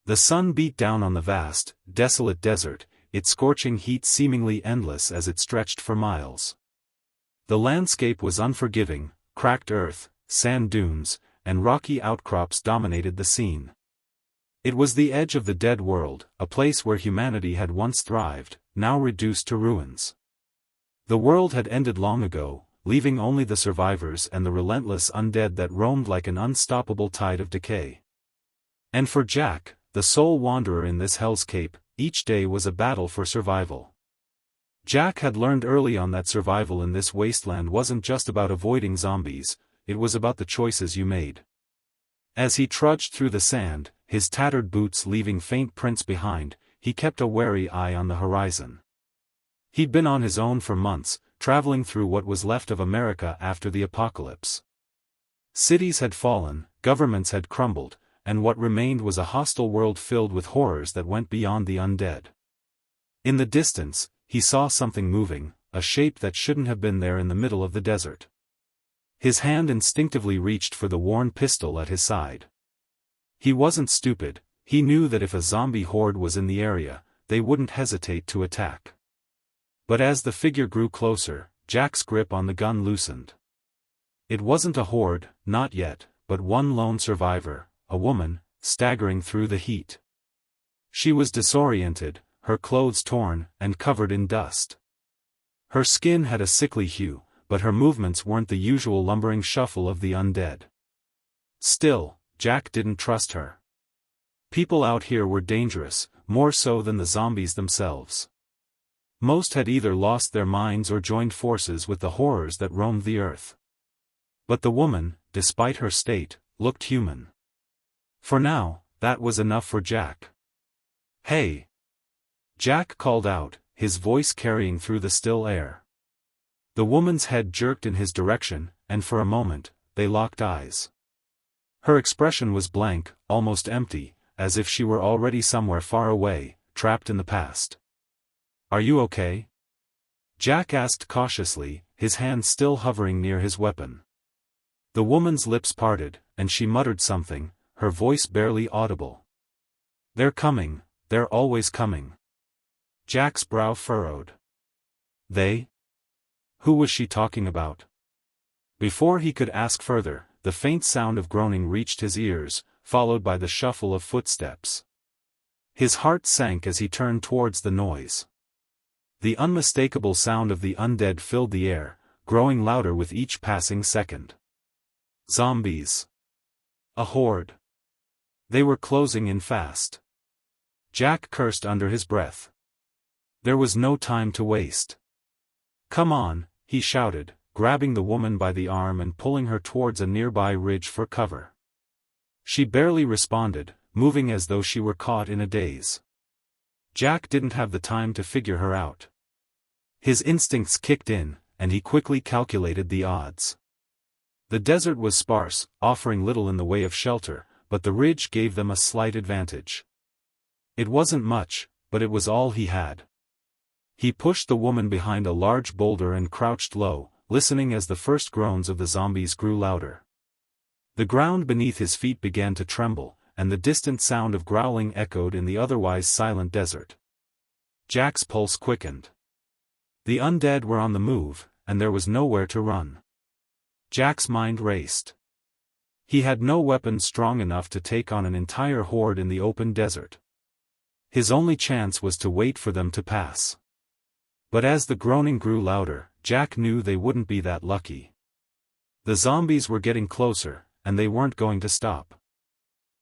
The sun beat down on the vast, desolate desert, its scorching heat seemingly endless as it stretched for miles. The landscape was unforgiving, cracked earth, sand dunes, and rocky outcrops dominated the scene. It was the edge of the dead world, a place where humanity had once thrived, now reduced to ruins. The world had ended long ago, leaving only the survivors and the relentless undead that roamed like an unstoppable tide of decay. And for Jack, the sole wanderer in this hellscape, each day was a battle for survival. Jack had learned early on that survival in this wasteland wasn't just about avoiding zombies, it was about the choices you made. As he trudged through the sand, his tattered boots leaving faint prints behind, he kept a wary eye on the horizon. He'd been on his own for months, traveling through what was left of America after the apocalypse. Cities had fallen, governments had crumbled, and what remained was a hostile world filled with horrors that went beyond the undead. In the distance, he saw something moving, a shape that shouldn't have been there in the middle of the desert. His hand instinctively reached for the worn pistol at his side. He wasn't stupid, he knew that if a zombie horde was in the area, they wouldn't hesitate to attack. But as the figure grew closer, Jack's grip on the gun loosened. It wasn't a horde, not yet, but one lone survivor, a woman, staggering through the heat. She was disoriented, her clothes torn, and covered in dust. Her skin had a sickly hue, but her movements weren't the usual lumbering shuffle of the undead. Still, Jack didn't trust her. People out here were dangerous, more so than the zombies themselves. Most had either lost their minds or joined forces with the horrors that roamed the earth. But the woman, despite her state, looked human. For now, that was enough for Jack. "Hey!" Jack called out, his voice carrying through the still air. The woman's head jerked in his direction, and for a moment, they locked eyes. Her expression was blank, almost empty, as if she were already somewhere far away, trapped in the past. "Are you okay?" Jack asked cautiously, his hand still hovering near his weapon. The woman's lips parted, and she muttered something, her voice barely audible. "They're coming, they're always coming." Jack's brow furrowed. They? Who was she talking about? Before he could ask further, the faint sound of groaning reached his ears, followed by the shuffle of footsteps. His heart sank as he turned towards the noise. The unmistakable sound of the undead filled the air, growing louder with each passing second. Zombies. A horde. They were closing in fast. Jack cursed under his breath. There was no time to waste. "Come on," he shouted, grabbing the woman by the arm and pulling her towards a nearby ridge for cover. She barely responded, moving as though she were caught in a daze. Jack didn't have the time to figure her out. His instincts kicked in, and he quickly calculated the odds. The desert was sparse, offering little in the way of shelter, but the ridge gave them a slight advantage. It wasn't much, but it was all he had. He pushed the woman behind a large boulder and crouched low, listening as the first groans of the zombies grew louder. The ground beneath his feet began to tremble, and the distant sound of growling echoed in the otherwise silent desert. Jack's pulse quickened. The undead were on the move, and there was nowhere to run. Jack's mind raced. He had no weapon strong enough to take on an entire horde in the open desert. His only chance was to wait for them to pass. But as the groaning grew louder, Jack knew they wouldn't be that lucky. The zombies were getting closer, and they weren't going to stop.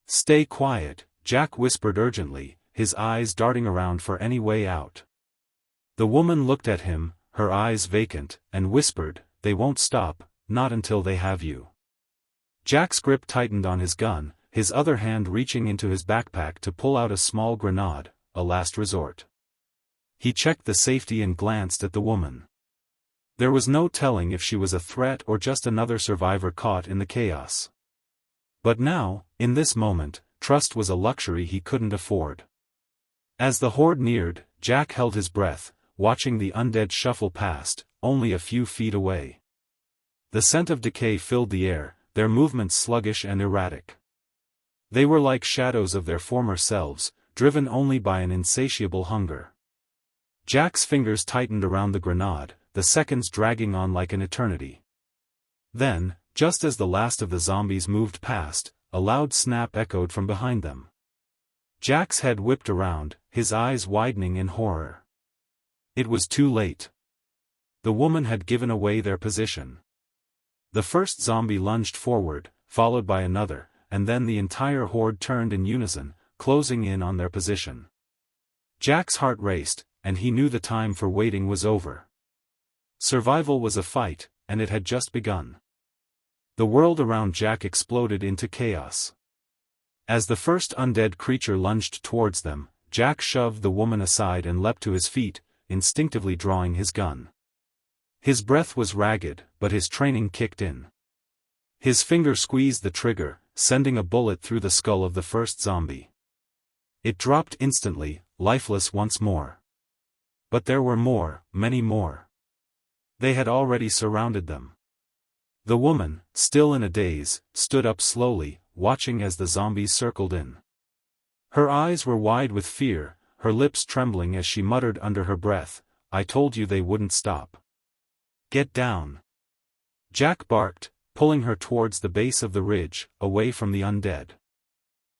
"Stay quiet," Jack whispered urgently, his eyes darting around for any way out. The woman looked at him, her eyes vacant, and whispered, "They won't stop, not until they have you." Jack's grip tightened on his gun, his other hand reaching into his backpack to pull out a small grenade, a last resort. He checked the safety and glanced at the woman. There was no telling if she was a threat or just another survivor caught in the chaos. But now, in this moment, trust was a luxury he couldn't afford. As the horde neared, Jack held his breath, watching the undead shuffle past, only a few feet away. The scent of decay filled the air, their movements sluggish and erratic. They were like shadows of their former selves, driven only by an insatiable hunger. Jack's fingers tightened around the grenade, the seconds dragging on like an eternity. Then, just as the last of the zombies moved past, a loud snap echoed from behind them. Jack's head whipped around, his eyes widening in horror. It was too late. The woman had given away their position. The first zombie lunged forward, followed by another, and then the entire horde turned in unison, closing in on their position. Jack's heart raced, and he knew the time for waiting was over. Survival was a fight, and it had just begun. The world around Jack exploded into chaos. As the first undead creature lunged towards them, Jack shoved the woman aside and leapt to his feet, instinctively drawing his gun. His breath was ragged, but his training kicked in. His finger squeezed the trigger, sending a bullet through the skull of the first zombie. It dropped instantly, lifeless once more. But there were more, many more. They had already surrounded them. The woman, still in a daze, stood up slowly, watching as the zombies circled in. Her eyes were wide with fear, her lips trembling as she muttered under her breath, "I told you they wouldn't stop. Get down." Jack barked, pulling her towards the base of the ridge, away from the undead.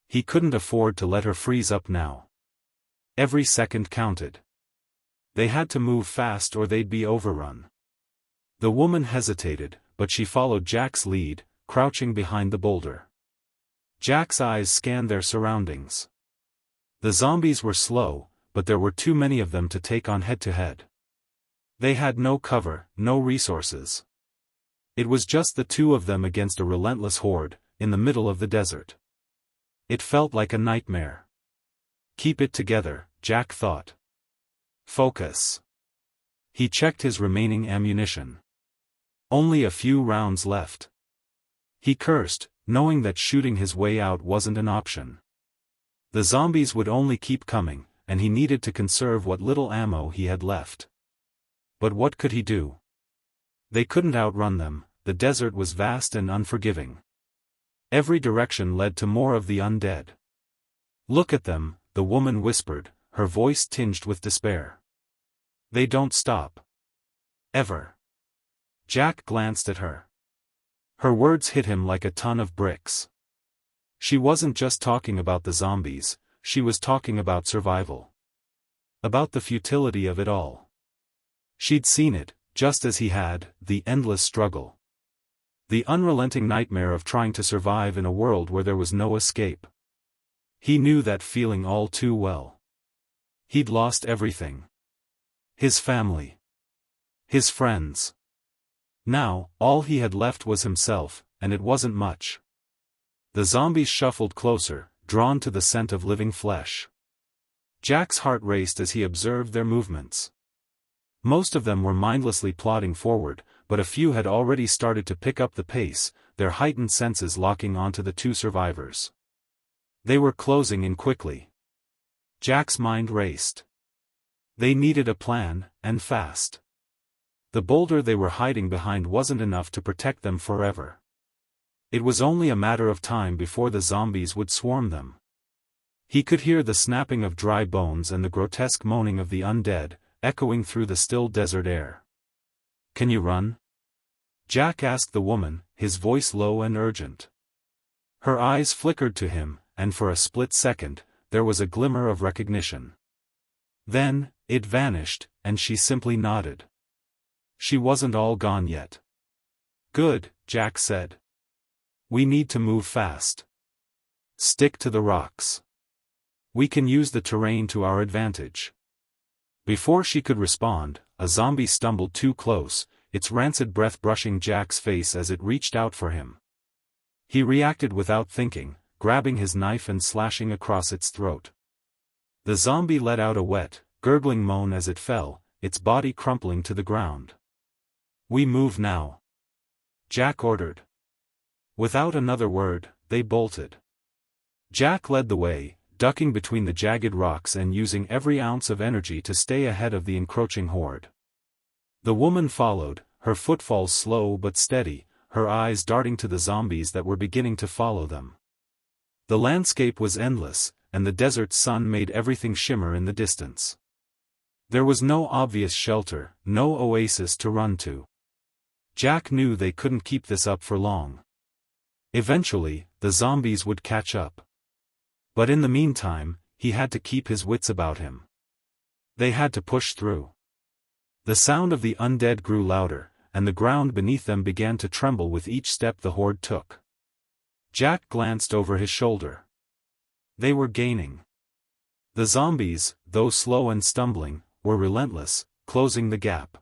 He couldn't afford to let her freeze up now. Every second counted. They had to move fast or they'd be overrun. The woman hesitated, but she followed Jack's lead, crouching behind the boulder. Jack's eyes scanned their surroundings. The zombies were slow, but there were too many of them to take on head-to-head. They had no cover, no resources. It was just the two of them against a relentless horde, in the middle of the desert. It felt like a nightmare. Keep it together, Jack thought. Focus. He checked his remaining ammunition. Only a few rounds left. He cursed, knowing that shooting his way out wasn't an option. The zombies would only keep coming, and he needed to conserve what little ammo he had left. But what could he do? They couldn't outrun them, the desert was vast and unforgiving. Every direction led to more of the undead. "Look at them," the woman whispered, her voice tinged with despair. "They don't stop. Ever." Jack glanced at her. Her words hit him like a ton of bricks. She wasn't just talking about the zombies, she was talking about survival. About the futility of it all. She'd seen it, just as he had, the endless struggle. The unrelenting nightmare of trying to survive in a world where there was no escape. He knew that feeling all too well. He'd lost everything. His family. His friends. Now, all he had left was himself, and it wasn't much. The zombies shuffled closer, drawn to the scent of living flesh. Jack's heart raced as he observed their movements. Most of them were mindlessly plodding forward, but a few had already started to pick up the pace, their heightened senses locking onto the two survivors. They were closing in quickly. Jack's mind raced. They needed a plan, and fast. The boulder they were hiding behind wasn't enough to protect them forever. It was only a matter of time before the zombies would swarm them. He could hear the snapping of dry bones and the grotesque moaning of the undead, echoing through the still desert air. "Can you run?" Jack asked the woman, his voice low and urgent. Her eyes flickered to him, and for a split second, there was a glimmer of recognition. Then, it vanished, and she simply nodded. She wasn't all gone yet. "Good," Jack said. "We need to move fast. Stick to the rocks. We can use the terrain to our advantage." Before she could respond, a zombie stumbled too close, its rancid breath brushing Jack's face as it reached out for him. He reacted without thinking, grabbing his knife and slashing across its throat. The zombie let out a wet, gurgling moan as it fell, its body crumpling to the ground. "We move now," Jack ordered. Without another word, they bolted. Jack led the way, ducking between the jagged rocks and using every ounce of energy to stay ahead of the encroaching horde. The woman followed, her footfalls slow but steady, her eyes darting to the zombies that were beginning to follow them. The landscape was endless, and the desert sun made everything shimmer in the distance. There was no obvious shelter, no oasis to run to. Jack knew they couldn't keep this up for long. Eventually, the zombies would catch up. But in the meantime, he had to keep his wits about him. They had to push through. The sound of the undead grew louder, and the ground beneath them began to tremble with each step the horde took. Jack glanced over his shoulder. They were gaining. The zombies, though slow and stumbling, were relentless, closing the gap.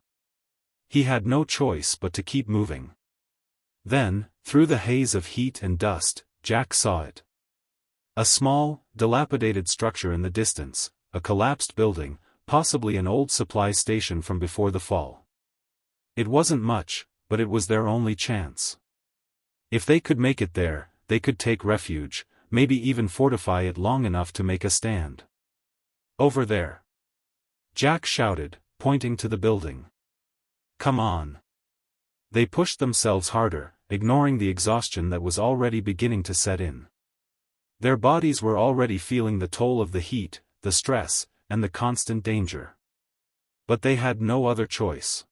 He had no choice but to keep moving. Then, through the haze of heat and dust, Jack saw it. A small, dilapidated structure in the distance, a collapsed building, possibly an old supply station from before the fall. It wasn't much, but it was their only chance. If they could make it there, they could take refuge, maybe even fortify it long enough to make a stand. Over there. Jack shouted, pointing to the building. Come on. They pushed themselves harder, ignoring the exhaustion that was already beginning to set in. Their bodies were already feeling the toll of the heat, the stress, and the constant danger. But they had no other choice.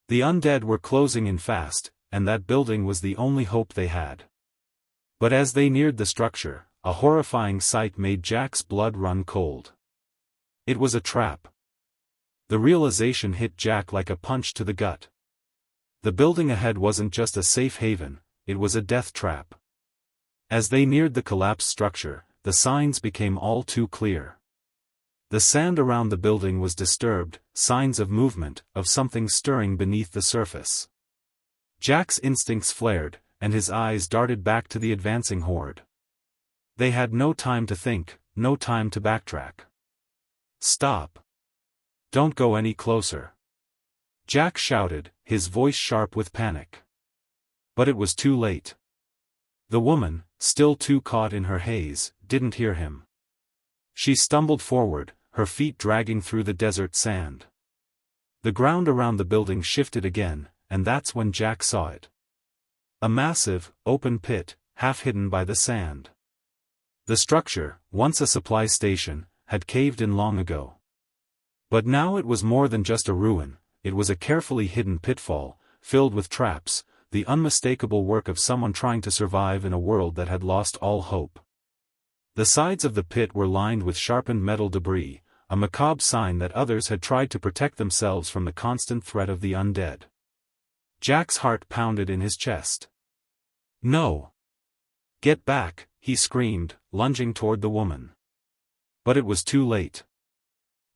The undead were closing in fast, and that building was the only hope they had. But as they neared the structure, a horrifying sight made Jack's blood run cold. It was a trap. The realization hit Jack like a punch to the gut. The building ahead wasn't just a safe haven, it was a death trap. As they neared the collapsed structure, the signs became all too clear. The sand around the building was disturbed, signs of movement, of something stirring beneath the surface. Jack's instincts flared, and his eyes darted back to the advancing horde. They had no time to think, no time to backtrack. Stop. Don't go any closer. Jack shouted, his voice sharp with panic. But it was too late. The woman, still too caught in her haze, didn't hear him. She stumbled forward, her feet dragging through the desert sand. The ground around the building shifted again, and that's when Jack saw it. A massive, open pit, half hidden by the sand. The structure, once a supply station, had caved in long ago. But now it was more than just a ruin, it was a carefully hidden pitfall, filled with traps, the unmistakable work of someone trying to survive in a world that had lost all hope. The sides of the pit were lined with sharpened metal debris, a macabre sign that others had tried to protect themselves from the constant threat of the undead. Jack's heart pounded in his chest. No! Get back, he screamed, lunging toward the woman. But it was too late.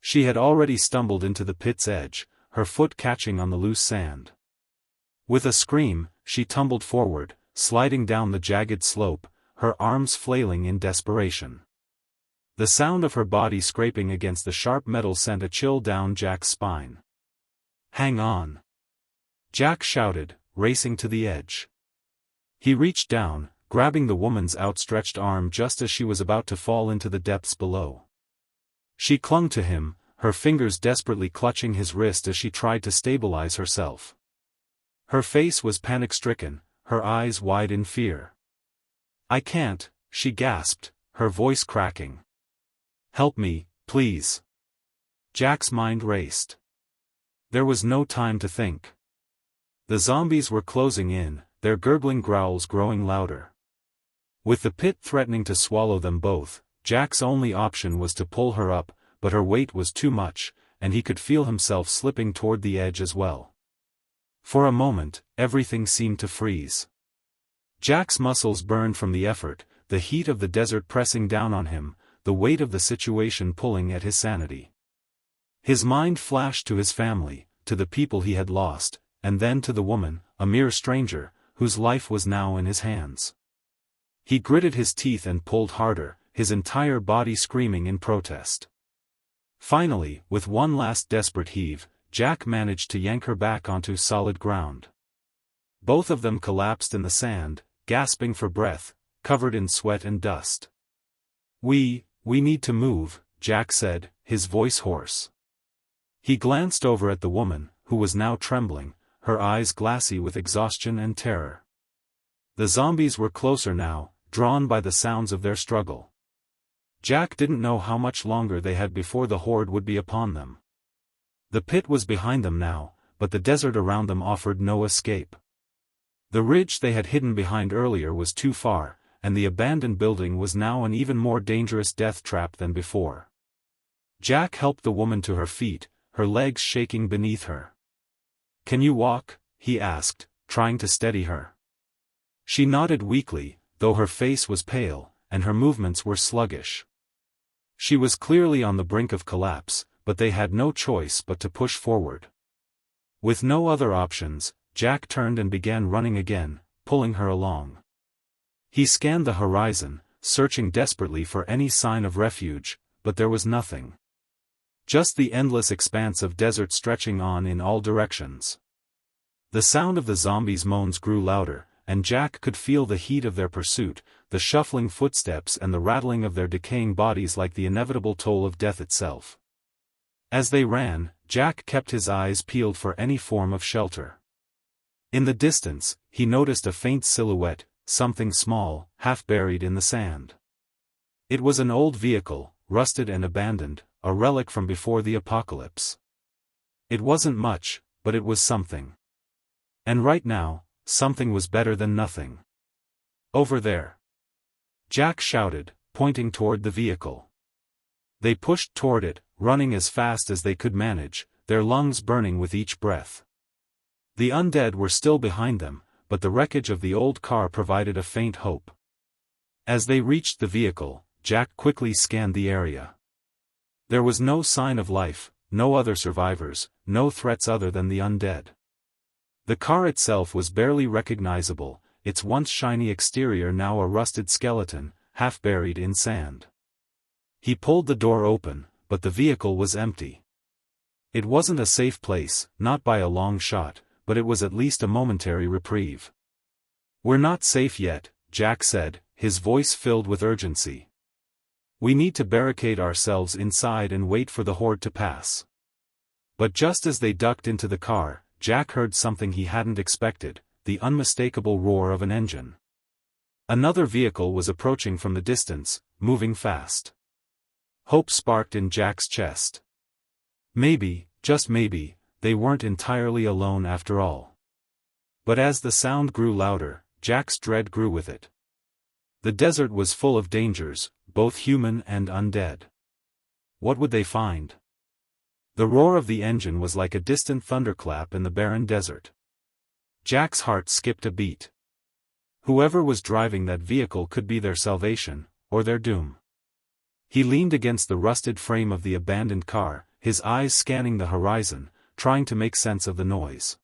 She had already stumbled into the pit's edge, her foot catching on the loose sand. With a scream, she tumbled forward, sliding down the jagged slope, her arms flailing in desperation. The sound of her body scraping against the sharp metal sent a chill down Jack's spine. Hang on! Jack shouted, racing to the edge. He reached down, grabbing the woman's outstretched arm just as she was about to fall into the depths below. She clung to him, her fingers desperately clutching his wrist as she tried to stabilize herself. Her face was panic-stricken, her eyes wide in fear. I can't, she gasped, her voice cracking. Help me, please. Jack's mind raced. There was no time to think. The zombies were closing in, their gurgling growls growing louder. With the pit threatening to swallow them both, Jack's only option was to pull her up, but her weight was too much, and he could feel himself slipping toward the edge as well. For a moment, everything seemed to freeze. Jack's muscles burned from the effort, the heat of the desert pressing down on him, the weight of the situation pulling at his sanity. His mind flashed to his family, to the people he had lost, and then to the woman, a mere stranger, whose life was now in his hands. He gritted his teeth and pulled harder, his entire body screaming in protest. Finally, with one last desperate heave, Jack managed to yank her back onto solid ground. Both of them collapsed in the sand, gasping for breath, covered in sweat and dust. We need to move, Jack said, his voice hoarse. He glanced over at the woman, who was now trembling, her eyes glassy with exhaustion and terror. The zombies were closer now, drawn by the sounds of their struggle. Jack didn't know how much longer they had before the horde would be upon them. The pit was behind them now, but the desert around them offered no escape. The ridge they had hidden behind earlier was too far, and the abandoned building was now an even more dangerous death trap than before. Jack helped the woman to her feet, her legs shaking beneath her. "Can you walk?" he asked, trying to steady her. She nodded weakly, though her face was pale, and her movements were sluggish. She was clearly on the brink of collapse, but they had no choice but to push forward. With no other options, Jack turned and began running again, pulling her along. He scanned the horizon, searching desperately for any sign of refuge, but there was nothing. Just the endless expanse of desert stretching on in all directions. The sound of the zombies' moans grew louder, and Jack could feel the heat of their pursuit, the shuffling footsteps and the rattling of their decaying bodies like the inevitable toll of death itself. As they ran, Jack kept his eyes peeled for any form of shelter. In the distance, he noticed a faint silhouette, something small, half buried in the sand. It was an old vehicle, rusted and abandoned, a relic from before the apocalypse. It wasn't much, but it was something. And right now, something was better than nothing. "Over there!" Jack shouted, pointing toward the vehicle. They pushed toward it, running as fast as they could manage, their lungs burning with each breath. The undead were still behind them, but the wreckage of the old car provided a faint hope. As they reached the vehicle, Jack quickly scanned the area. There was no sign of life, no other survivors, no threats other than the undead. The car itself was barely recognizable, its once shiny exterior now a rusted skeleton, half buried in sand. He pulled the door open, but the vehicle was empty. It wasn't a safe place, not by a long shot, but it was at least a momentary reprieve. "We're not safe yet," Jack said, his voice filled with urgency. "We need to barricade ourselves inside and wait for the horde to pass." But just as they ducked into the car, Jack heard something he hadn't expected, the unmistakable roar of an engine. Another vehicle was approaching from the distance, moving fast. Hope sparked in Jack's chest. Maybe, just maybe, they weren't entirely alone after all. But as the sound grew louder, Jack's dread grew with it. The desert was full of dangers, both human and undead. What would they find? The roar of the engine was like a distant thunderclap in the barren desert. Jack's heart skipped a beat. Whoever was driving that vehicle could be their salvation, or their doom. He leaned against the rusted frame of the abandoned car, his eyes scanning the horizon, trying to make sense of the noise.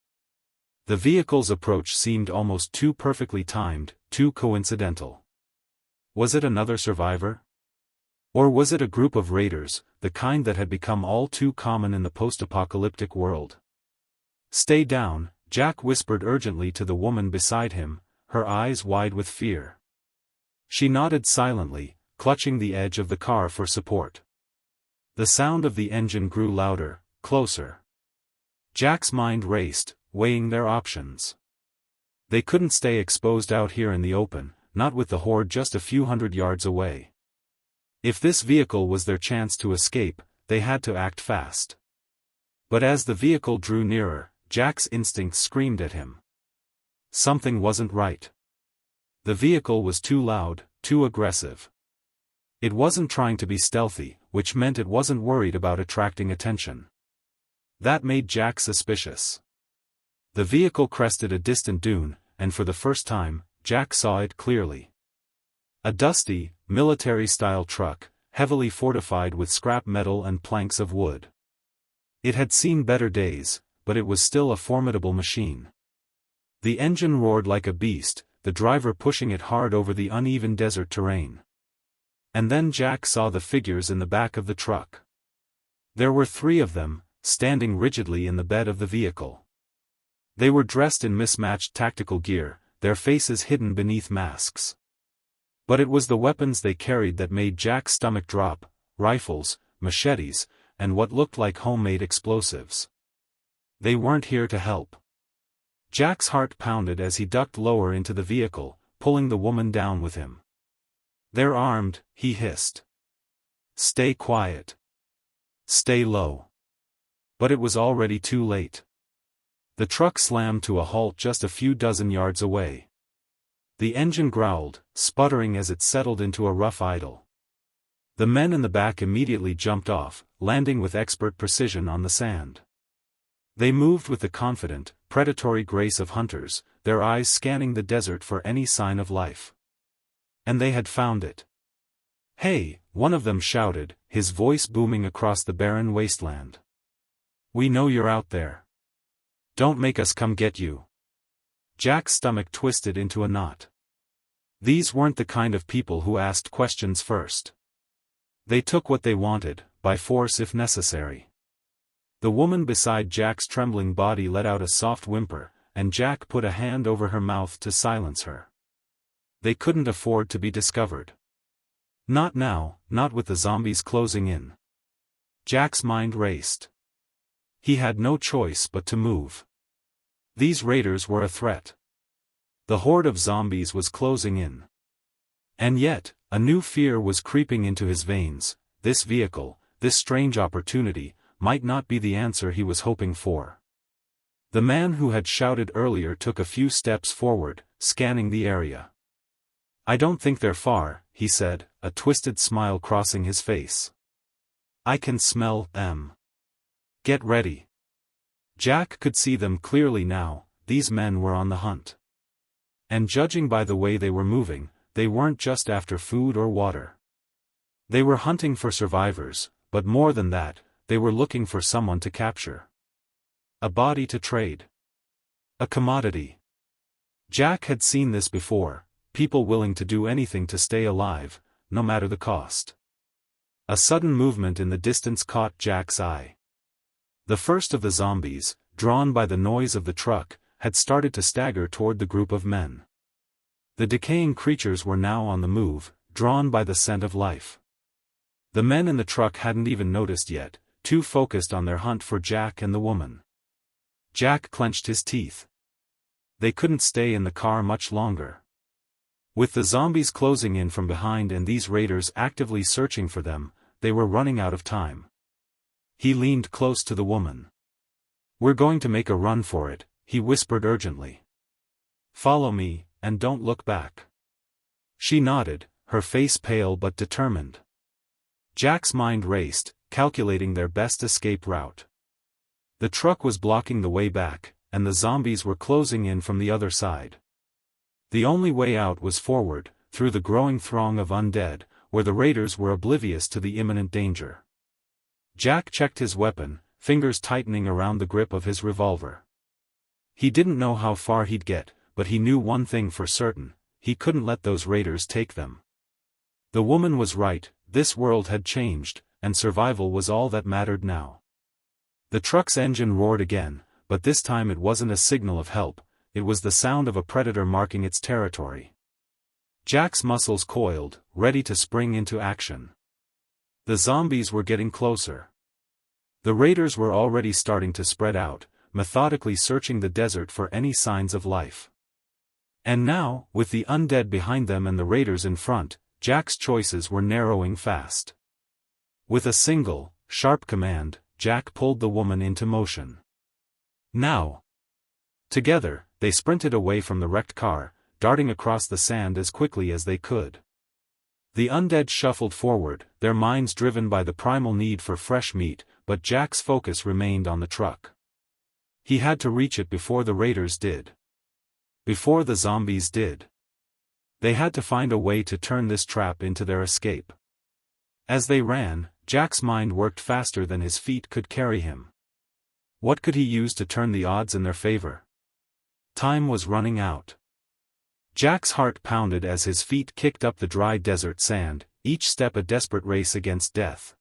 The vehicle's approach seemed almost too perfectly timed, too coincidental. Was it another survivor? Or was it a group of raiders, the kind that had become all too common in the post-apocalyptic world? "Stay down," Jack whispered urgently to the woman beside him, her eyes wide with fear. She nodded silently, clutching the edge of the car for support. The sound of the engine grew louder, closer. Jack's mind raced, weighing their options. They couldn't stay exposed out here in the open, not with the horde just a few hundred yards away. If this vehicle was their chance to escape, they had to act fast. But as the vehicle drew nearer, Jack's instincts screamed at him. Something wasn't right. The vehicle was too loud, too aggressive. It wasn't trying to be stealthy, which meant it wasn't worried about attracting attention. That made Jack suspicious. The vehicle crested a distant dune, and for the first time, Jack saw it clearly. A dusty, military-style truck, heavily fortified with scrap metal and planks of wood. It had seen better days, but it was still a formidable machine. The engine roared like a beast, the driver pushing it hard over the uneven desert terrain. And then Jack saw the figures in the back of the truck. There were 3 of them, standing rigidly in the bed of the vehicle. They were dressed in mismatched tactical gear, their faces hidden beneath masks. But it was the weapons they carried that made Jack's stomach drop: rifles, machetes, and what looked like homemade explosives. They weren't here to help. Jack's heart pounded as he ducked lower into the vehicle, pulling the woman down with him. They're armed, he hissed. Stay quiet. Stay low. But it was already too late. The truck slammed to a halt just a few dozen yards away. The engine growled, sputtering as it settled into a rough idle. The men in the back immediately jumped off, landing with expert precision on the sand. They moved with the confident, predatory grace of hunters, their eyes scanning the desert for any sign of life. And they had found it. "Hey," one of them shouted, his voice booming across the barren wasteland. "We know you're out there. Don't make us come get you." Jack's stomach twisted into a knot. These weren't the kind of people who asked questions first. They took what they wanted, by force if necessary. The woman beside Jack's trembling body let out a soft whimper, and Jack put a hand over her mouth to silence her. They couldn't afford to be discovered. Not now, not with the zombies closing in. Jack's mind raced. He had no choice but to move. These raiders were a threat. The horde of zombies was closing in. And yet, a new fear was creeping into his veins. This vehicle, this strange opportunity, might not be the answer he was hoping for. The man who had shouted earlier took a few steps forward, scanning the area. "I don't think they're far," he said, a twisted smile crossing his face. "I can smell them. Get ready." Jack could see them clearly now. These men were on the hunt. And judging by the way they were moving, they weren't just after food or water. They were hunting for survivors, but more than that, they were looking for someone to capture. A body to trade. A commodity. Jack had seen this before, people willing to do anything to stay alive, no matter the cost. A sudden movement in the distance caught Jack's eye. The first of the zombies, drawn by the noise of the truck, had started to stagger toward the group of men. The decaying creatures were now on the move, drawn by the scent of life. The men in the truck hadn't even noticed yet, too focused on their hunt for Jack and the woman. Jack clenched his teeth. They couldn't stay in the car much longer. With the zombies closing in from behind and these raiders actively searching for them, they were running out of time. He leaned close to the woman. "We're going to make a run for it," he whispered urgently. "Follow me, and don't look back." She nodded, her face pale but determined. Jack's mind raced, calculating their best escape route. The truck was blocking the way back, and the zombies were closing in from the other side. The only way out was forward, through the growing throng of undead, where the raiders were oblivious to the imminent danger. Jack checked his weapon, fingers tightening around the grip of his revolver. He didn't know how far he'd get, but he knew one thing for certain: he couldn't let those raiders take them. The woman was right, this world had changed, and survival was all that mattered now. The truck's engine roared again, but this time it wasn't a signal of help, it was the sound of a predator marking its territory. Jack's muscles coiled, ready to spring into action. The zombies were getting closer. The raiders were already starting to spread out, methodically searching the desert for any signs of life. And now, with the undead behind them and the raiders in front, Jack's choices were narrowing fast. With a single, sharp command, Jack pulled the woman into motion. Now! Together, they sprinted away from the wrecked car, darting across the sand as quickly as they could. The undead shuffled forward, their minds driven by the primal need for fresh meat, but Jack's focus remained on the truck. He had to reach it before the raiders did. Before the zombies did. They had to find a way to turn this trap into their escape. As they ran, Jack's mind worked faster than his feet could carry him. What could he use to turn the odds in their favor? Time was running out. Jack's heart pounded as his feet kicked up the dry desert sand, each step a desperate race against death.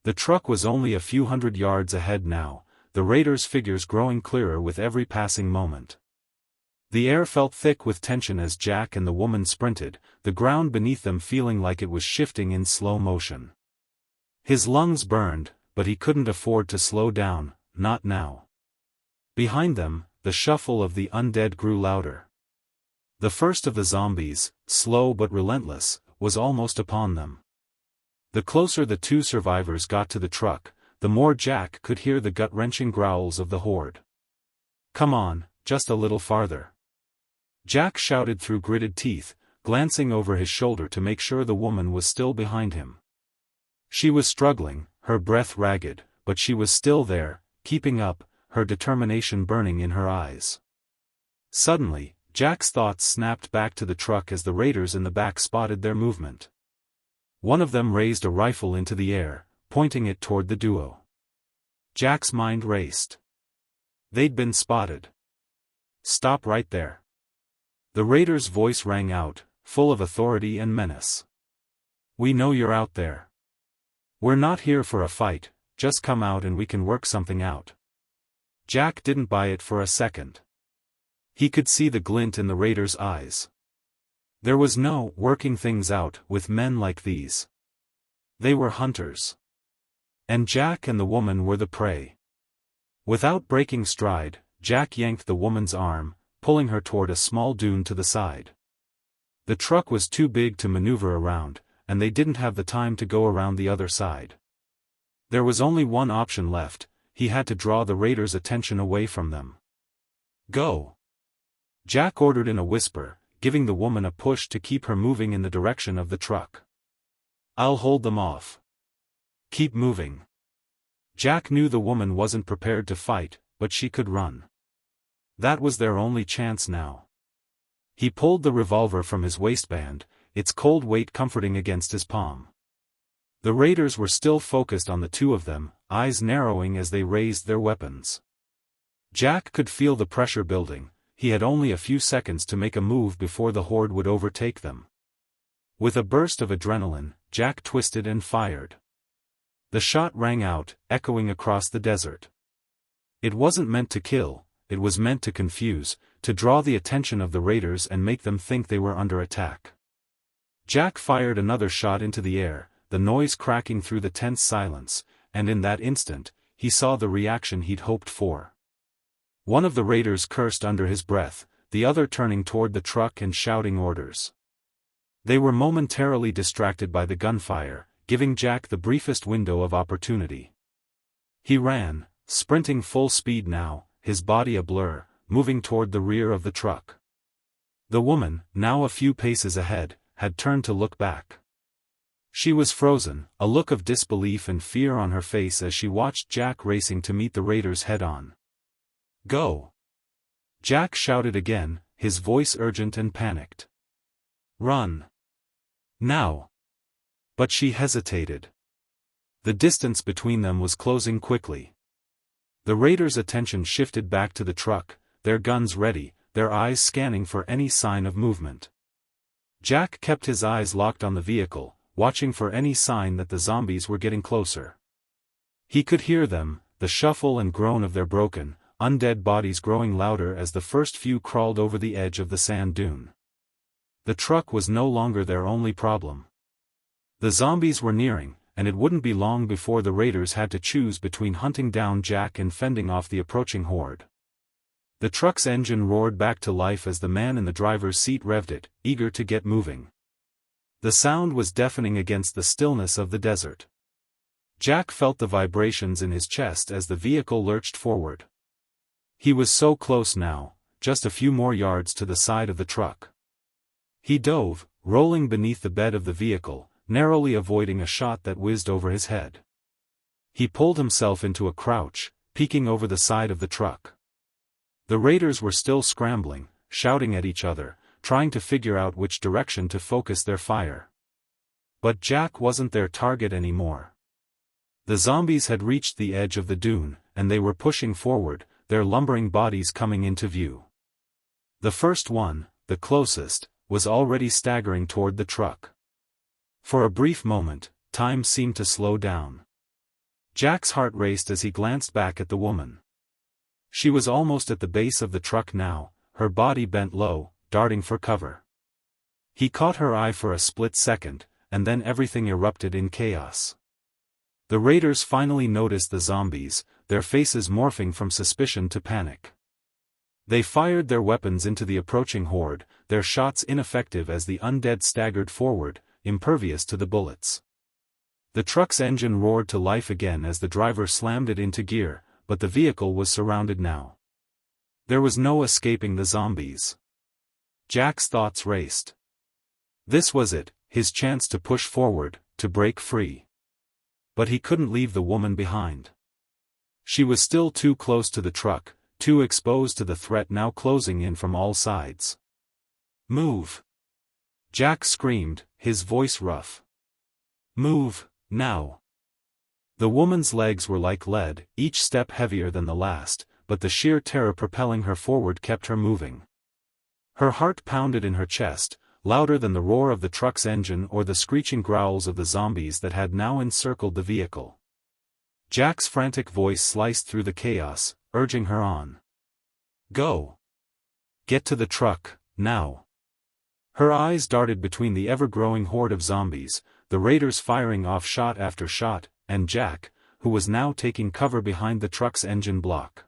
The truck was only a few hundred yards ahead now, the raiders' figures growing clearer with every passing moment. The air felt thick with tension as Jack and the woman sprinted, the ground beneath them feeling like it was shifting in slow motion. His lungs burned, but he couldn't afford to slow down, not now. Behind them, the shuffle of the undead grew louder. The first of the zombies, slow but relentless, was almost upon them. The closer the two survivors got to the truck, the more Jack could hear the gut-wrenching growls of the Horde. "Come on, just a little farther," Jack shouted through gritted teeth, glancing over his shoulder to make sure the woman was still behind him. She was struggling, her breath ragged, but she was still there, keeping up, her determination burning in her eyes. Suddenly, Jack's thoughts snapped back to the truck as the raiders in the back spotted their movement. One of them raised a rifle into the air, pointing it toward the duo. Jack's mind raced. They'd been spotted. "Stop right there." The raider's voice rang out, full of authority and menace. "We know you're out there. We're not here for a fight, just come out and we can work something out." Jack didn't buy it for a second. He could see the glint in the raider's eyes. There was no working things out with men like these. They were hunters. And Jack and the woman were the prey. Without breaking stride, Jack yanked the woman's arm, pulling her toward a small dune to the side. The truck was too big to maneuver around, and they didn't have the time to go around the other side. There was only one option left: he had to draw the raiders' attention away from them. "Go!" Jack ordered in a whisper, giving the woman a push to keep her moving in the direction of the truck. "I'll hold them off. Keep moving." Jack knew the woman wasn't prepared to fight, but she could run. That was their only chance now. He pulled the revolver from his waistband, its cold weight comforting against his palm. The raiders were still focused on the two of them, eyes narrowing as they raised their weapons. Jack could feel the pressure building. He had only a few seconds to make a move before the Horde would overtake them. With a burst of adrenaline, Jack twisted and fired. The shot rang out, echoing across the desert. It wasn't meant to kill, it was meant to confuse, to draw the attention of the raiders and make them think they were under attack. Jack fired another shot into the air, the noise cracking through the tense silence, and in that instant, he saw the reaction he'd hoped for. One of the raiders cursed under his breath, the other turning toward the truck and shouting orders. They were momentarily distracted by the gunfire, giving Jack the briefest window of opportunity. He ran, sprinting full speed now, his body a blur, moving toward the rear of the truck. The woman, now a few paces ahead, had turned to look back. She was frozen, a look of disbelief and fear on her face as she watched Jack racing to meet the raiders head-on. "Go!" Jack shouted again, his voice urgent and panicked. "Run! Now!" But she hesitated. The distance between them was closing quickly. The raiders' attention shifted back to the truck, their guns ready, their eyes scanning for any sign of movement. Jack kept his eyes locked on the vehicle, watching for any sign that the zombies were getting closer. He could hear them, the shuffle and groan of their broken, undead bodies growing louder as the first few crawled over the edge of the sand dune. The truck was no longer their only problem. The zombies were nearing, and it wouldn't be long before the raiders had to choose between hunting down Jack and fending off the approaching Horde. The truck's engine roared back to life as the man in the driver's seat revved it, eager to get moving. The sound was deafening against the stillness of the desert. Jack felt the vibrations in his chest as the vehicle lurched forward. He was so close now, just a few more yards to the side of the truck. He dove, rolling beneath the bed of the vehicle, narrowly avoiding a shot that whizzed over his head. He pulled himself into a crouch, peeking over the side of the truck. The raiders were still scrambling, shouting at each other, trying to figure out which direction to focus their fire. But Jack wasn't their target anymore. The zombies had reached the edge of the dune, and they were pushing forward, their lumbering bodies coming into view. The first one, the closest, was already staggering toward the truck. For a brief moment, time seemed to slow down. Jack's heart raced as he glanced back at the woman. She was almost at the base of the truck now, her body bent low, darting for cover. He caught her eye for a split second, and then everything erupted in chaos. The raiders finally noticed the zombies, their faces morphing from suspicion to panic. They fired their weapons into the approaching Horde, their shots ineffective as the undead staggered forward, impervious to the bullets. The truck's engine roared to life again as the driver slammed it into gear, but the vehicle was surrounded now. There was no escaping the zombies. Jack's thoughts raced. This was it, his chance to push forward, to break free. But he couldn't leave the woman behind. She was still too close to the truck, too exposed to the threat now closing in from all sides. "Move!" Jack screamed, his voice rough. "Move, now!" The woman's legs were like lead, each step heavier than the last, but the sheer terror propelling her forward kept her moving. Her heart pounded in her chest, louder than the roar of the truck's engine or the screeching growls of the zombies that had now encircled the vehicle. Jack's frantic voice sliced through the chaos, urging her on. "Go! Get to the truck, now!" Her eyes darted between the ever-growing horde of zombies, the raiders firing off shot after shot, and Jack, who was now taking cover behind the truck's engine block.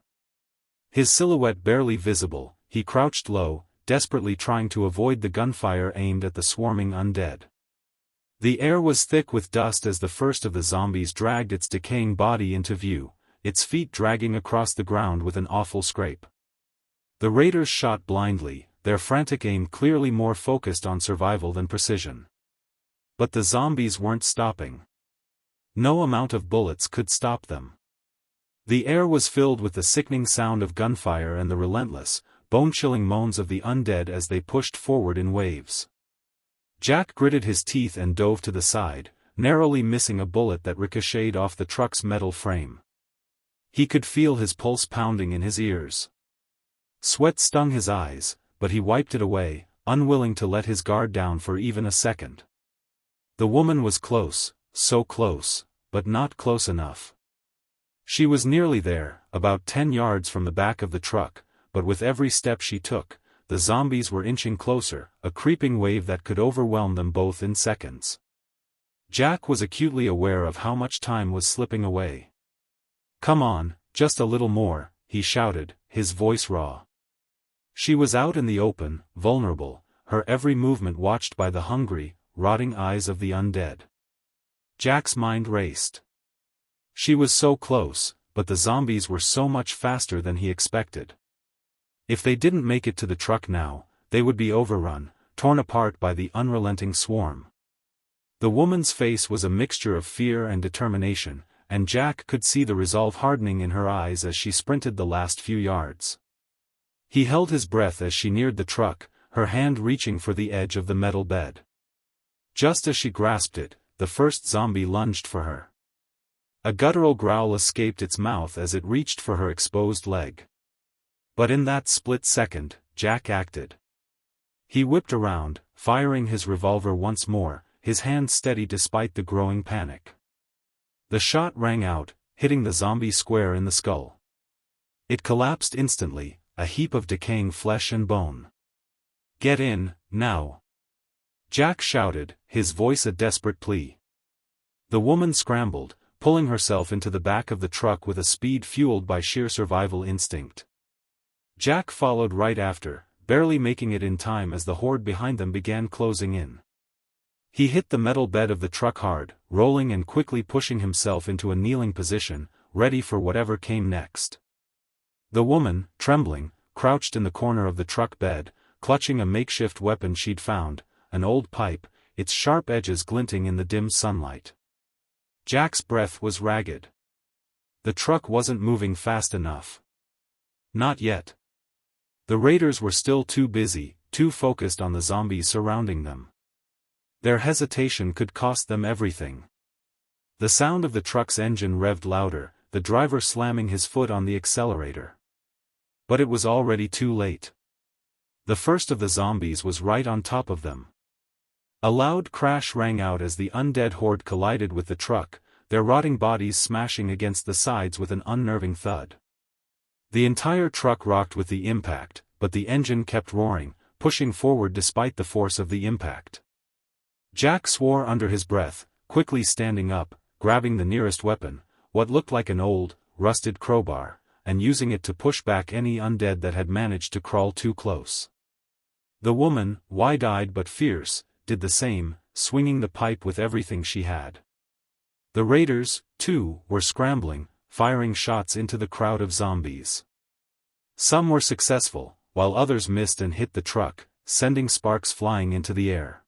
His silhouette barely visible, he crouched low, desperately trying to avoid the gunfire aimed at the swarming undead. The air was thick with dust as the first of the zombies dragged its decaying body into view, its feet dragging across the ground with an awful scrape. The raiders shot blindly, their frantic aim clearly more focused on survival than precision. But the zombies weren't stopping. No amount of bullets could stop them. The air was filled with the sickening sound of gunfire and the relentless, bone-chilling moans of the undead as they pushed forward in waves. Jack gritted his teeth and dove to the side, narrowly missing a bullet that ricocheted off the truck's metal frame. He could feel his pulse pounding in his ears. Sweat stung his eyes, but he wiped it away, unwilling to let his guard down for even a second. The woman was close, so close, but not close enough. She was nearly there, about 10 yards from the back of the truck, but with every step she took, the zombies were inching closer, a creeping wave that could overwhelm them both in seconds. Jack was acutely aware of how much time was slipping away. "Come on, just a little more," he shouted, his voice raw. She was out in the open, vulnerable, her every movement watched by the hungry, rotting eyes of the undead. Jack's mind raced. She was so close, but the zombies were so much faster than he expected. If they didn't make it to the truck now, they would be overrun, torn apart by the unrelenting swarm. The woman's face was a mixture of fear and determination, and Jack could see the resolve hardening in her eyes as she sprinted the last few yards. He held his breath as she neared the truck, her hand reaching for the edge of the metal bed. Just as she grasped it, the first zombie lunged for her. A guttural growl escaped its mouth as it reached for her exposed leg. But in that split second, Jack acted. He whipped around, firing his revolver once more, his hand steady despite the growing panic. The shot rang out, hitting the zombie square in the skull. It collapsed instantly, a heap of decaying flesh and bone. "Get in, now!" Jack shouted, his voice a desperate plea. The woman scrambled, pulling herself into the back of the truck with a speed fueled by sheer survival instinct. Jack followed right after, barely making it in time as the horde behind them began closing in. He hit the metal bed of the truck hard, rolling and quickly pushing himself into a kneeling position, ready for whatever came next. The woman, trembling, crouched in the corner of the truck bed, clutching a makeshift weapon she'd found, an old pipe, its sharp edges glinting in the dim sunlight. Jack's breath was ragged. The truck wasn't moving fast enough. Not yet. The raiders were still too busy, too focused on the zombies surrounding them. Their hesitation could cost them everything. The sound of the truck's engine revved louder, the driver slamming his foot on the accelerator. But it was already too late. The first of the zombies was right on top of them. A loud crash rang out as the undead horde collided with the truck, their rotting bodies smashing against the sides with an unnerving thud. The entire truck rocked with the impact, but the engine kept roaring, pushing forward despite the force of the impact. Jack swore under his breath, quickly standing up, grabbing the nearest weapon, what looked like an old, rusted crowbar, and using it to push back any undead that had managed to crawl too close. The woman, wide-eyed but fierce, did the same, swinging the pipe with everything she had. The raiders, too, were scrambling, firing shots into the crowd of zombies. Some were successful, while others missed and hit the truck, sending sparks flying into the air.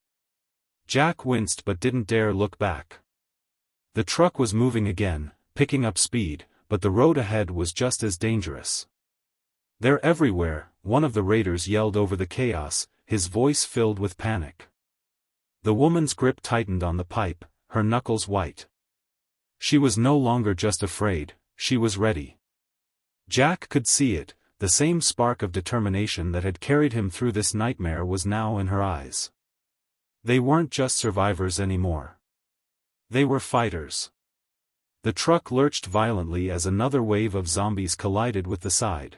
Jack winced but didn't dare look back. The truck was moving again, picking up speed, but the road ahead was just as dangerous. "They're everywhere," one of the raiders yelled over the chaos, his voice filled with panic. The woman's grip tightened on the pipe, her knuckles white. She was no longer just afraid, she was ready. Jack could see it, the same spark of determination that had carried him through this nightmare was now in her eyes. They weren't just survivors anymore. They were fighters. The truck lurched violently as another wave of zombies collided with the side.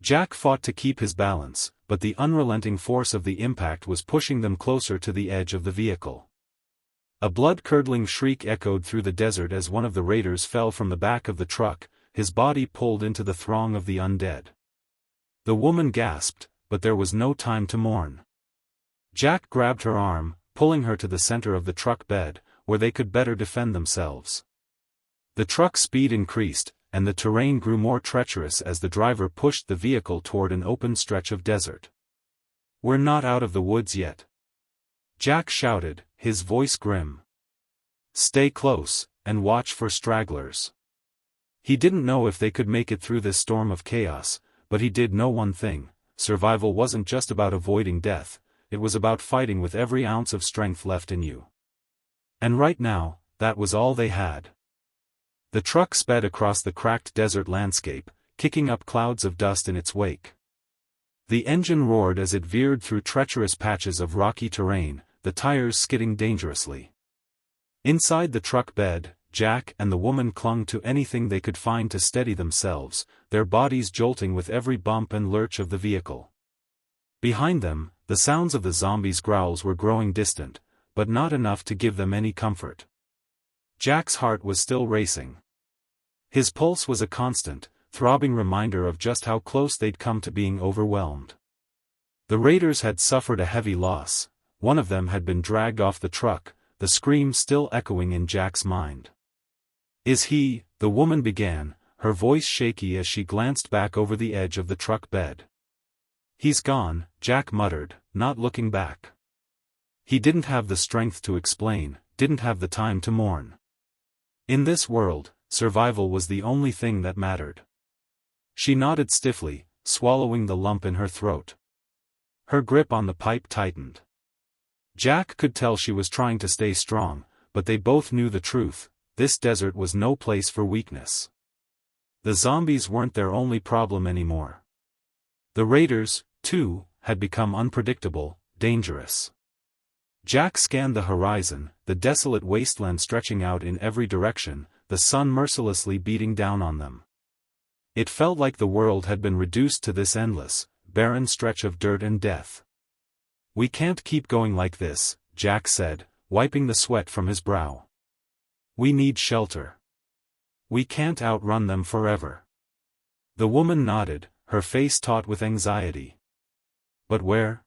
Jack fought to keep his balance, but the unrelenting force of the impact was pushing them closer to the edge of the vehicle. A blood-curdling shriek echoed through the desert as one of the raiders fell from the back of the truck, his body pulled into the throng of the undead. The woman gasped, but there was no time to mourn. Jack grabbed her arm, pulling her to the center of the truck bed, where they could better defend themselves. The truck's speed increased, and the terrain grew more treacherous as the driver pushed the vehicle toward an open stretch of desert. "We're not out of the woods yet," Jack shouted, his voice grim. "Stay close, and watch for stragglers." He didn't know if they could make it through this storm of chaos, but he did know one thing: survival wasn't just about avoiding death, it was about fighting with every ounce of strength left in you. And right now, that was all they had. The truck sped across the cracked desert landscape, kicking up clouds of dust in its wake. The engine roared as it veered through treacherous patches of rocky terrain, the tires skidding dangerously. Inside the truck bed, Jack and the woman clung to anything they could find to steady themselves, their bodies jolting with every bump and lurch of the vehicle. Behind them, the sounds of the zombies' growls were growing distant, but not enough to give them any comfort. Jack's heart was still racing. His pulse was a constant, throbbing reminder of just how close they'd come to being overwhelmed. The raiders had suffered a heavy loss. One of them had been dragged off the truck, the scream still echoing in Jack's mind. "Is he?" the woman began, her voice shaky as she glanced back over the edge of the truck bed. "He's gone," Jack muttered, not looking back. He didn't have the strength to explain, didn't have the time to mourn. In this world, survival was the only thing that mattered. She nodded stiffly, swallowing the lump in her throat. Her grip on the pipe tightened. Jack could tell she was trying to stay strong, but they both knew the truth: this desert was no place for weakness. The zombies weren't their only problem anymore. The raiders, too, had become unpredictable, dangerous. Jack scanned the horizon, the desolate wasteland stretching out in every direction, the sun mercilessly beating down on them. It felt like the world had been reduced to this endless, barren stretch of dirt and death. "We can't keep going like this," Jack said, wiping the sweat from his brow. "We need shelter. We can't outrun them forever." The woman nodded, her face taut with anxiety. "But where?"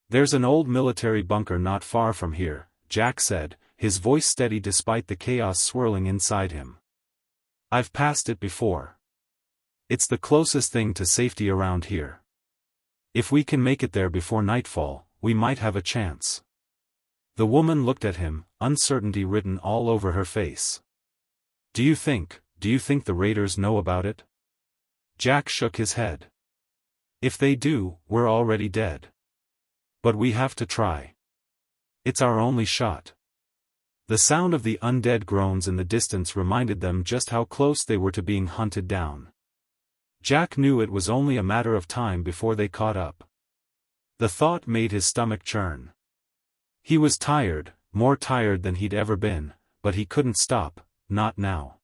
"There's an old military bunker not far from here," Jack said, his voice steady despite the chaos swirling inside him. "I've passed it before. It's the closest thing to safety around here. If we can make it there before nightfall, we might have a chance." The woman looked at him, uncertainty written all over her face. Do you think the raiders know about it?" Jack shook his head. "If they do, we're already dead. But we have to try. It's our only shot." The sound of the undead groans in the distance reminded them just how close they were to being hunted down. Jack knew it was only a matter of time before they caught up. The thought made his stomach churn. He was tired, more tired than he'd ever been, but he couldn't stop, not now.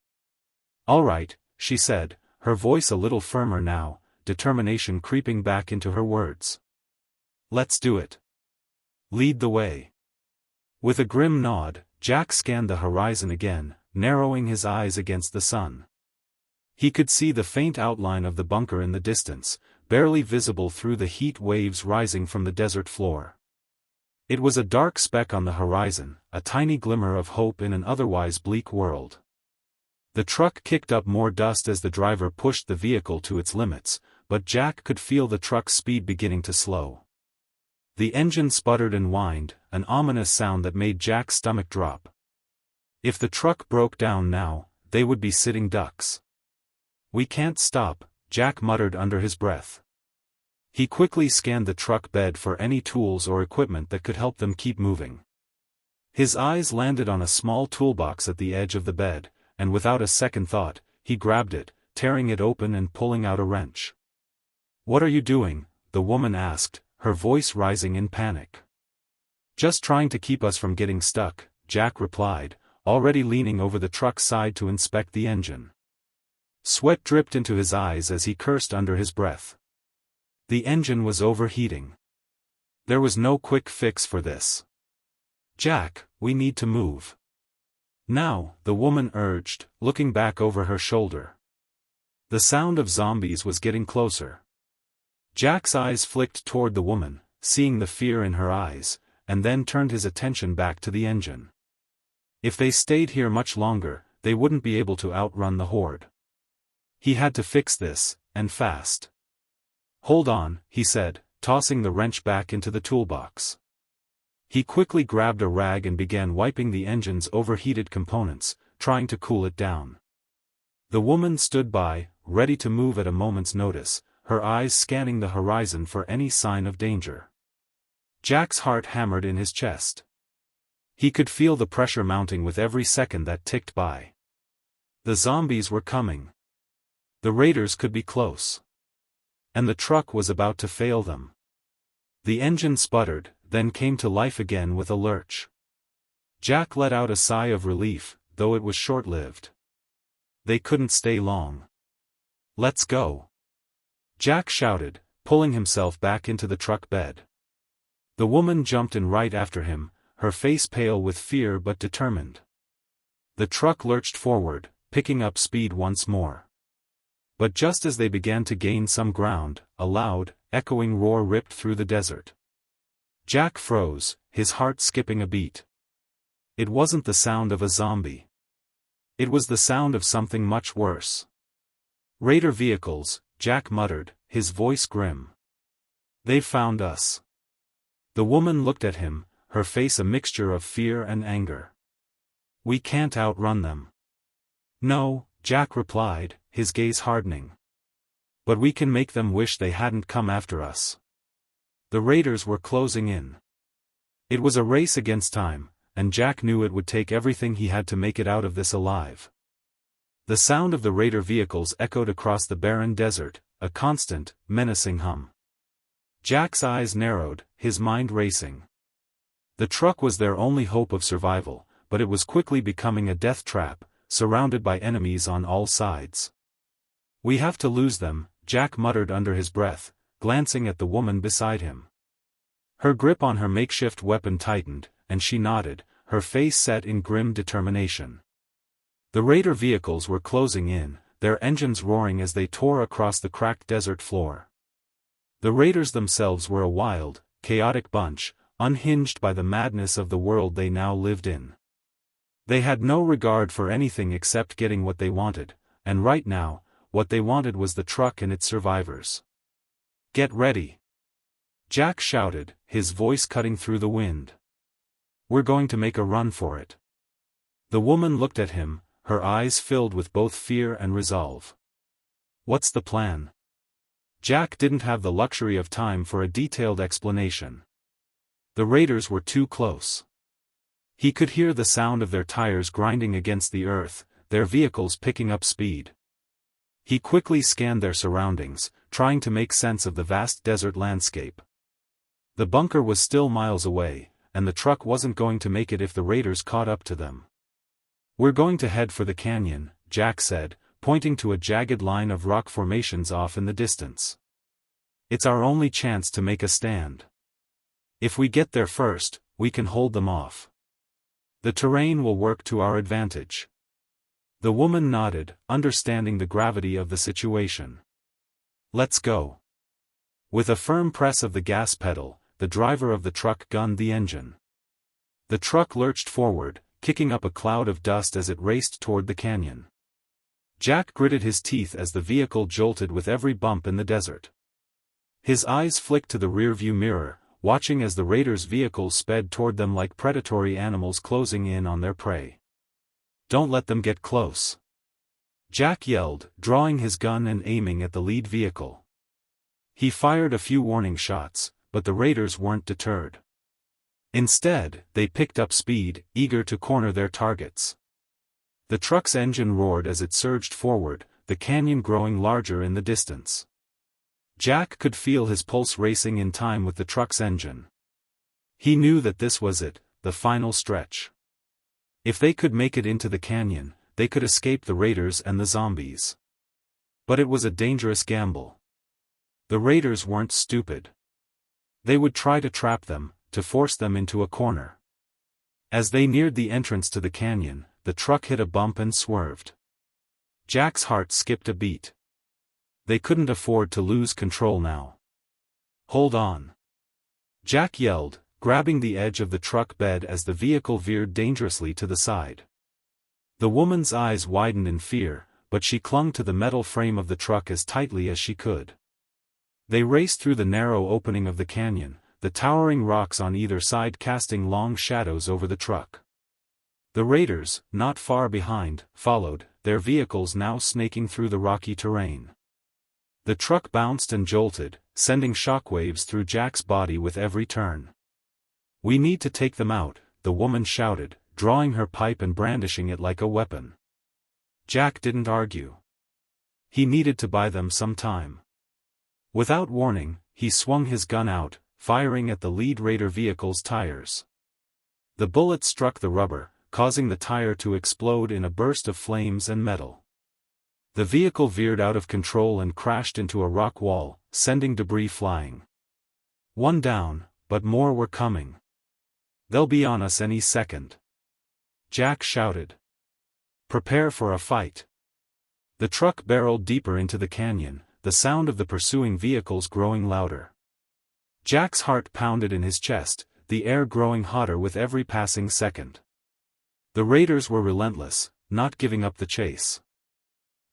"All right," she said, her voice a little firmer now, determination creeping back into her words. "Let's do it. Lead the way." With a grim nod, Jack scanned the horizon again, narrowing his eyes against the sun. He could see the faint outline of the bunker in the distance, barely visible through the heat waves rising from the desert floor. It was a dark speck on the horizon, a tiny glimmer of hope in an otherwise bleak world. The truck kicked up more dust as the driver pushed the vehicle to its limits, but Jack could feel the truck's speed beginning to slow. The engine sputtered and whined, an ominous sound that made Jack's stomach drop. If the truck broke down now, they would be sitting ducks. "We can't stop," Jack muttered under his breath. He quickly scanned the truck bed for any tools or equipment that could help them keep moving. His eyes landed on a small toolbox at the edge of the bed, and without a second thought, he grabbed it, tearing it open and pulling out a wrench. "What are you doing?" the woman asked, her voice rising in panic. "Just trying to keep us from getting stuck," Jack replied, already leaning over the truck's side to inspect the engine. Sweat dripped into his eyes as he cursed under his breath. The engine was overheating. There was no quick fix for this. "Jack, we need to move." "Now," the woman urged, looking back over her shoulder. The sound of zombies was getting closer. Jack's eyes flicked toward the woman, seeing the fear in her eyes, and then turned his attention back to the engine. If they stayed here much longer, they wouldn't be able to outrun the Horde. He had to fix this, and fast. "Hold on," he said, tossing the wrench back into the toolbox. He quickly grabbed a rag and began wiping the engine's overheated components, trying to cool it down. The woman stood by, ready to move at a moment's notice, her eyes scanning the horizon for any sign of danger. Jack's heart hammered in his chest. He could feel the pressure mounting with every second that ticked by. The zombies were coming. The raiders could be close. And the truck was about to fail them. The engine sputtered, then came to life again with a lurch. Jack let out a sigh of relief, though it was short-lived. They couldn't stay long. "Let's go," Jack shouted, pulling himself back into the truck bed. The woman jumped in right after him, her face pale with fear but determined. The truck lurched forward, picking up speed once more. But just as they began to gain some ground, a loud, echoing roar ripped through the desert. Jack froze, his heart skipping a beat. It wasn't the sound of a zombie. It was the sound of something much worse. "Raider vehicles," Jack muttered, his voice grim. "They've found us." The woman looked at him, her face a mixture of fear and anger. "We can't outrun them." "No," Jack replied, his gaze hardening. "But we can make them wish they hadn't come after us." The raiders were closing in. It was a race against time, and Jack knew it would take everything he had to make it out of this alive. The sound of the raider vehicles echoed across the barren desert, a constant, menacing hum. Jack's eyes narrowed, his mind racing. The truck was their only hope of survival, but it was quickly becoming a death trap, surrounded by enemies on all sides. "We have to lose them," Jack muttered under his breath, glancing at the woman beside him. Her grip on her makeshift weapon tightened, and she nodded, her face set in grim determination. The raider vehicles were closing in, their engines roaring as they tore across the cracked desert floor. The raiders themselves were a wild, chaotic bunch, unhinged by the madness of the world they now lived in. They had no regard for anything except getting what they wanted, and right now, what they wanted was the truck and its survivors. "Get ready," Jack shouted, his voice cutting through the wind. "We're going to make a run for it." The woman looked at him, her eyes filled with both fear and resolve. "What's the plan?" Jack didn't have the luxury of time for a detailed explanation. The raiders were too close. He could hear the sound of their tires grinding against the earth, their vehicles picking up speed. He quickly scanned their surroundings, trying to make sense of the vast desert landscape. The bunker was still miles away, and the truck wasn't going to make it if the raiders caught up to them. "We're going to head for the canyon," Jack said, pointing to a jagged line of rock formations off in the distance. "It's our only chance to make a stand. If we get there first, we can hold them off. The terrain will work to our advantage." The woman nodded, understanding the gravity of the situation. "Let's go." With a firm press of the gas pedal, the driver of the truck gunned the engine. The truck lurched forward, kicking up a cloud of dust as it raced toward the canyon. Jack gritted his teeth as the vehicle jolted with every bump in the desert. His eyes flicked to the rearview mirror, watching as the raiders' vehicles sped toward them like predatory animals closing in on their prey. "Don't let them get close," Jack yelled, drawing his gun and aiming at the lead vehicle. He fired a few warning shots, but the raiders weren't deterred. Instead, they picked up speed, eager to corner their targets. The truck's engine roared as it surged forward, the canyon growing larger in the distance. Jack could feel his pulse racing in time with the truck's engine. He knew that this was it, the final stretch. If they could make it into the canyon, they could escape the raiders and the zombies. But it was a dangerous gamble. The raiders weren't stupid. They would try to trap them, to force them into a corner. As they neared the entrance to the canyon, the truck hit a bump and swerved. Jack's heart skipped a beat. They couldn't afford to lose control now. "Hold on!" Jack yelled, grabbing the edge of the truck bed as the vehicle veered dangerously to the side. The woman's eyes widened in fear, but she clung to the metal frame of the truck as tightly as she could. They raced through the narrow opening of the canyon, the towering rocks on either side casting long shadows over the truck. The raiders, not far behind, followed, their vehicles now snaking through the rocky terrain. The truck bounced and jolted, sending shockwaves through Jack's body with every turn. "We need to take them out," the woman shouted, drawing her pipe and brandishing it like a weapon. Jack didn't argue. He needed to buy them some time. Without warning, he swung his gun out, firing at the lead raider vehicle's tires. The bullet struck the rubber, causing the tire to explode in a burst of flames and metal. The vehicle veered out of control and crashed into a rock wall, sending debris flying. One down, but more were coming. "They'll be on us any second," Jack shouted. "Prepare for a fight." The truck barreled deeper into the canyon, the sound of the pursuing vehicles growing louder. Jack's heart pounded in his chest, the air growing hotter with every passing second. The raiders were relentless, not giving up the chase.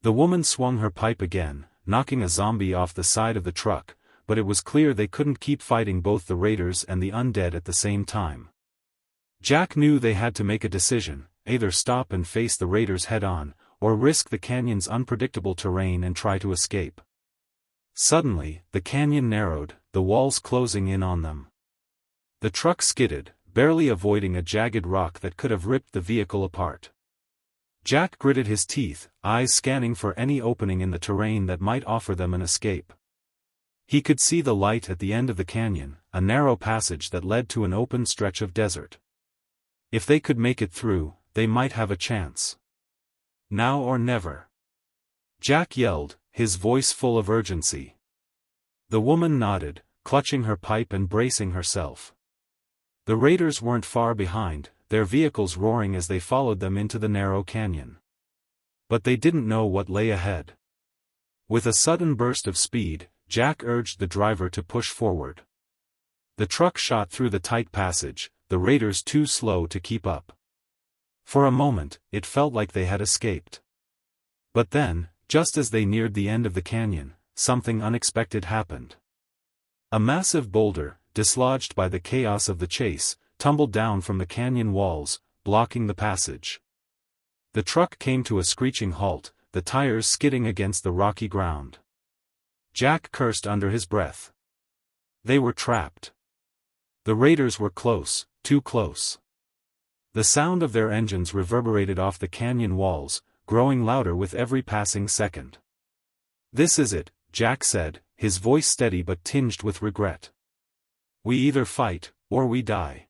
The woman swung her pipe again, knocking a zombie off the side of the truck, but it was clear they couldn't keep fighting both the raiders and the undead at the same time. Jack knew they had to make a decision, either stop and face the raiders head-on, or risk the canyon's unpredictable terrain and try to escape. Suddenly, the canyon narrowed, the walls closing in on them. The truck skidded, barely avoiding a jagged rock that could have ripped the vehicle apart. Jack gritted his teeth, eyes scanning for any opening in the terrain that might offer them an escape. He could see the light at the end of the canyon, a narrow passage that led to an open stretch of desert. If they could make it through, they might have a chance. Now or never. Jack yelled, his voice full of urgency. The woman nodded, clutching her pipe and bracing herself. The raiders weren't far behind, their vehicles roaring as they followed them into the narrow canyon. But they didn't know what lay ahead. With a sudden burst of speed, Jack urged the driver to push forward. The truck shot through the tight passage, the raiders too slow to keep up. For a moment, it felt like they had escaped. But then, just as they neared the end of the canyon, something unexpected happened. A massive boulder, dislodged by the chaos of the chase, tumbled down from the canyon walls, blocking the passage. The truck came to a screeching halt, the tires skidding against the rocky ground. Jack cursed under his breath. They were trapped. The raiders were close, too close. The sound of their engines reverberated off the canyon walls, growing louder with every passing second. "This is it," Jack said, his voice steady but tinged with regret. "We either fight, or we die."